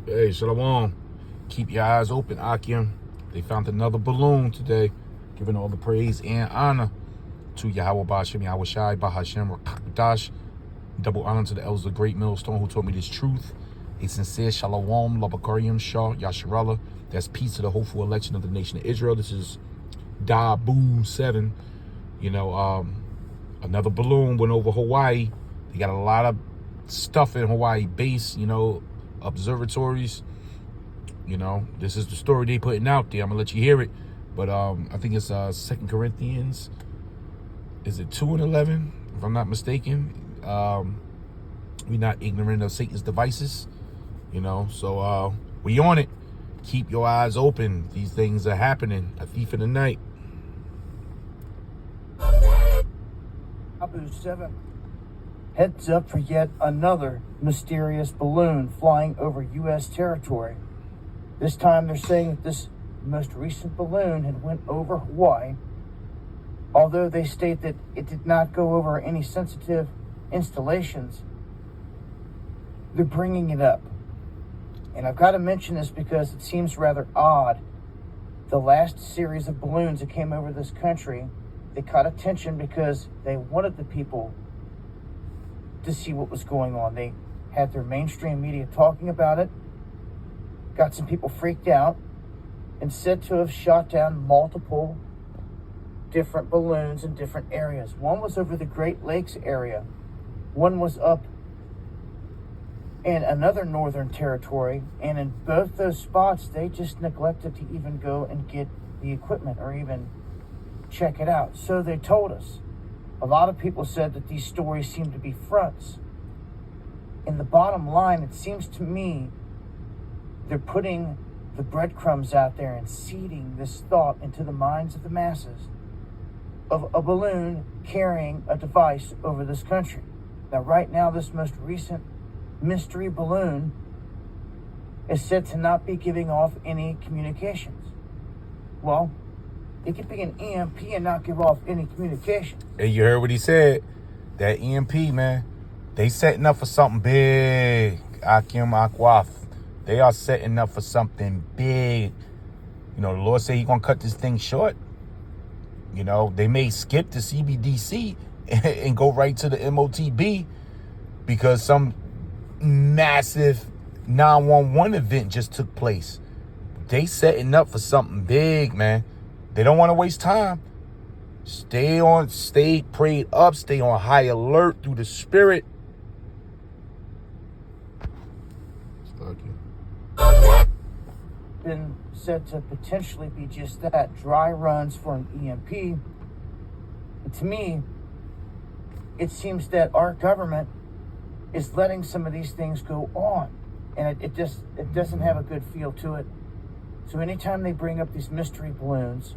Hey, Shalom. Keep your eyes open, Akim. They found another balloon today, giving all the praise and honor to Yahweh Ba'ashem, Yahweh Shai, Bahashem, Rakadash. Double honor to the elders of the great millstone who taught me this truth. A sincere Shalom, Labakariam, Shah, Yasharallah. That's peace to the hopeful election of the nation of Israel. This is Dabu 7. Another balloon went over Hawaii. They got a lot of stuff in Hawaii base, observatories. This is the story they putting out there. I'm gonna let you hear it, but I think it's 2 Corinthians. Is it 2:11? If I'm not mistaken. We're not ignorant of Satan's devices, So we on it. Keep your eyes open. These things are happening. A thief in the night. Abu 7 heads up for yet another mysterious balloon flying over U.S. territory. This time they're saying that this most recent balloon had went over Hawaii, although they state that it did not go over any sensitive installations. They're bringing it up. And I've got to mention this because it seems rather odd. The last series of balloons that came over this country, they caught attention because they wanted the people to see what was going on. They had their mainstream media talking about it, got some people freaked out, and said to have shot down multiple different balloons in different areas. One was over the Great Lakes area. One was up in another northern territory. And in both those spots, they just neglected to even go and get the equipment or even check it out. So they told us. A lot of people said that these stories seem to be fronts. In the bottom line, it seems to me they're putting the breadcrumbs out there and seeding this thought into the minds of the masses of a balloon carrying a device over this country. Now, right now, this most recent mystery balloon is said to not be giving off any communications. Well, it could be an EMP and not give off any communication. Hey, you heard what he said. That EMP, man. They setting up for something big. Akim Akwaf. They are setting up for something big. The Lord said He's going to cut this thing short. They may skip the CBDC and go right to the MOTB because some massive 911 event just took place. They setting up for something big, man. They don't want to waste time. Stay prayed up, stay on high alert through the spirit. Been said to potentially be just that, dry runs for an EMP. And to me, it seems that our government is letting some of these things go on, and it doesn't have a good feel to it. So anytime they bring up these mystery balloons,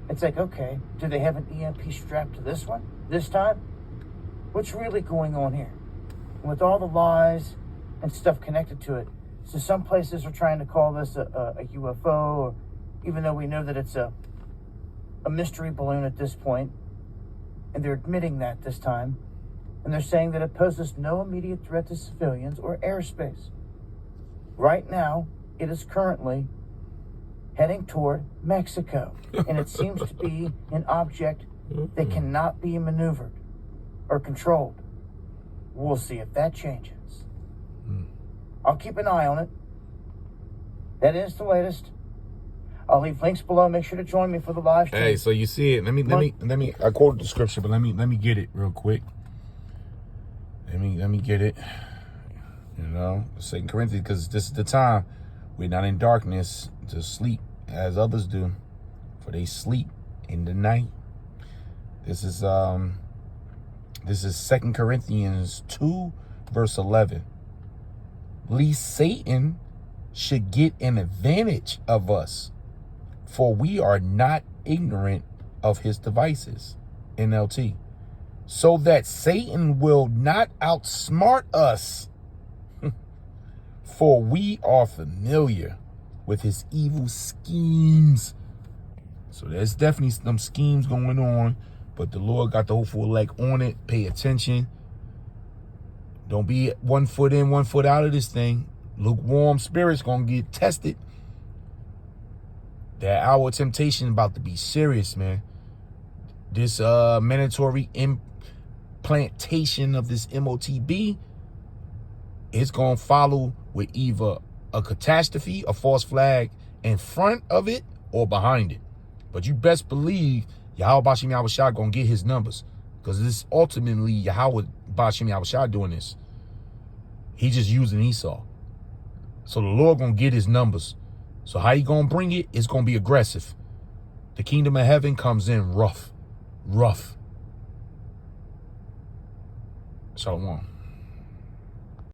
it's like, okay, do they have an EMP strapped to this one this time? What's really going on here? And with all the lies and stuff connected to it, so some places are trying to call this a UFO, or even though we know that it's a mystery balloon at this point, and they're admitting that this time, and they're saying that it poses no immediate threat to civilians or airspace. Right now, it is currently heading toward Mexico, and it seems to be an object that cannot be maneuvered or controlled. We'll see if that changes. I'll keep an eye on it. That is the latest. I'll leave links below. Make sure to join me for the live stream. Hey, so you see it. Let me. I quoted the scripture, but let me get it real quick. Let me get it. 2 Corinthians, because this is the time. We're not in darkness to sleep as others do, for they sleep in the night. This is 2 Corinthians 2, verse 11. Lest Satan should get an advantage of us, for we are not ignorant of his devices. NLT. So that Satan will not outsmart us, for we are familiar with his evil schemes. So there's definitely some schemes going on, but the Lord got the hopeful elect on it. Pay attention. Don't be 1 foot in, 1 foot out of this thing. Lukewarm spirits gonna get tested. That hour of temptation about to be serious, man. This mandatory implantation of this MOTB is gonna follow with either a catastrophe, a false flag in front of it or behind it. But you best believe Yahweh Bashim Yahushua gonna get his numbers, because this is ultimately Yahweh Bashim Yahushua doing this. He just using Esau. So the Lord gonna get his numbers. So how he gonna bring it? It's gonna be aggressive. The kingdom of heaven comes in rough. Shalom.